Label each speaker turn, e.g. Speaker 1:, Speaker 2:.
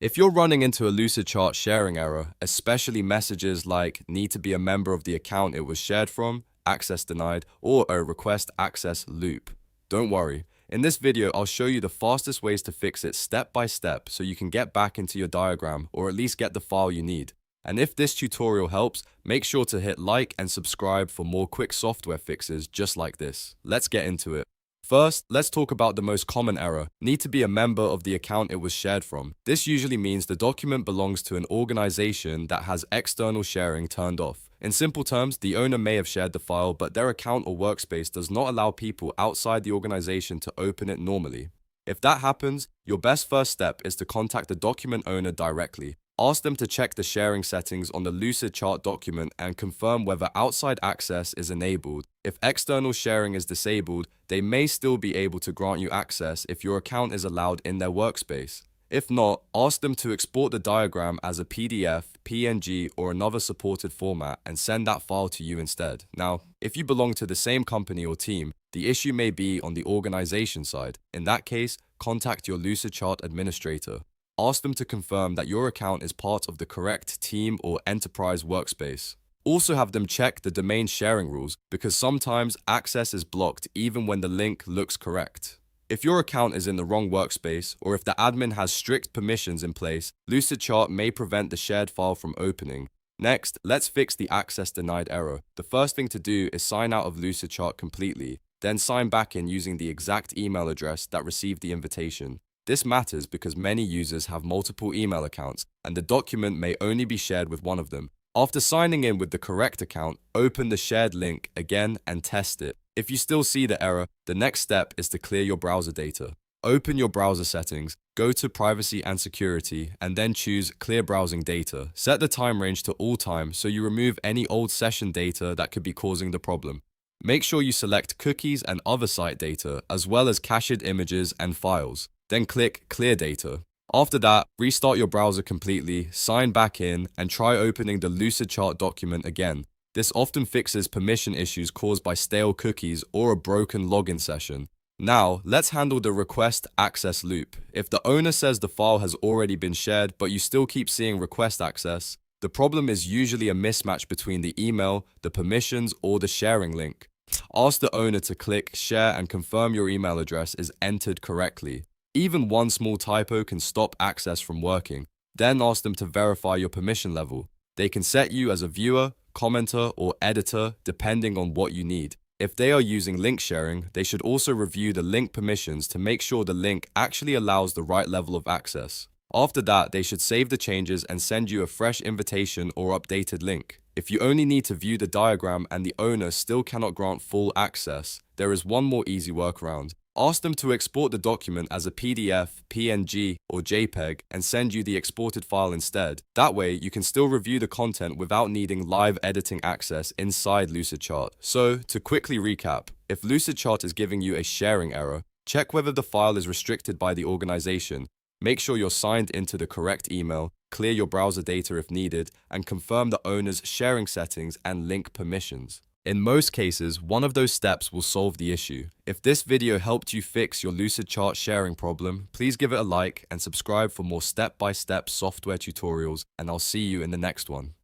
Speaker 1: If you're running into a Lucidchart sharing error, especially messages like need to be a member of the account it was shared from, access denied, or a request access loop, don't worry. In this video, I'll show you the fastest ways to fix it step by step so you can get back into your diagram or at least get the file you need. And if this tutorial helps, make sure to hit like and subscribe for more quick software fixes just like this. Let's get into it. First, let's talk about the most common error, need to be a member of the account it was shared from. This usually means the document belongs to an organization that has external sharing turned off. In simple terms, the owner may have shared the file, but their account or workspace does not allow people outside the organization to open it normally. If that happens, your best first step is to contact the document owner directly. Ask them to check the sharing settings on the Lucidchart document and confirm whether outside access is enabled. If external sharing is disabled, they may still be able to grant you access if your account is allowed in their workspace. If not, ask them to export the diagram as a PDF, PNG, or another supported format and send that file to you instead. Now, if you belong to the same company or team, the issue may be on the organization side. In that case, contact your Lucidchart administrator. Ask them to confirm that your account is part of the correct team or enterprise workspace. Also have them check the domain sharing rules because sometimes access is blocked even when the link looks correct. If your account is in the wrong workspace or if the admin has strict permissions in place, Lucidchart may prevent the shared file from opening. Next, let's fix the access denied error. The first thing to do is sign out of Lucidchart completely, then sign back in using the exact email address that received the invitation. This matters because many users have multiple email accounts and the document may only be shared with one of them. After signing in with the correct account, open the shared link again and test it. If you still see the error, the next step is to clear your browser data. Open your browser settings, go to Privacy and Security, and then choose Clear Browsing Data. Set the time range to all time so you remove any old session data that could be causing the problem. Make sure you select cookies and other site data, as well as cached images and files. Then click Clear Data. After that, restart your browser completely, sign back in, and try opening the Lucidchart document again. This often fixes permission issues caused by stale cookies or a broken login session. Now, let's handle the request access loop. If the owner says the file has already been shared, but you still keep seeing request access, the problem is usually a mismatch between the email, the permissions, or the sharing link. Ask the owner to click Share and confirm your email address is entered correctly. Even one small typo can stop access from working. Then ask them to verify your permission level. They can set you as a viewer, commenter, or editor depending on what you need. If they are using link sharing, they should also review the link permissions to make sure the link actually allows the right level of access. After that, they should save the changes and send you a fresh invitation or updated link. If you only need to view the diagram and the owner still cannot grant full access, there is one more easy workaround. Ask them to export the document as a PDF, PNG, or JPEG and send you the exported file instead. That way, you can still review the content without needing live editing access inside Lucidchart. So, to quickly recap, if Lucidchart is giving you a sharing error, check whether the file is restricted by the organization. Make sure you're signed into the correct email, clear your browser data if needed, and confirm the owner's sharing settings and link permissions. In most cases, one of those steps will solve the issue. If this video helped you fix your Lucidchart sharing problem, please give it a like and subscribe for more step-by-step software tutorials, and I'll see you in the next one.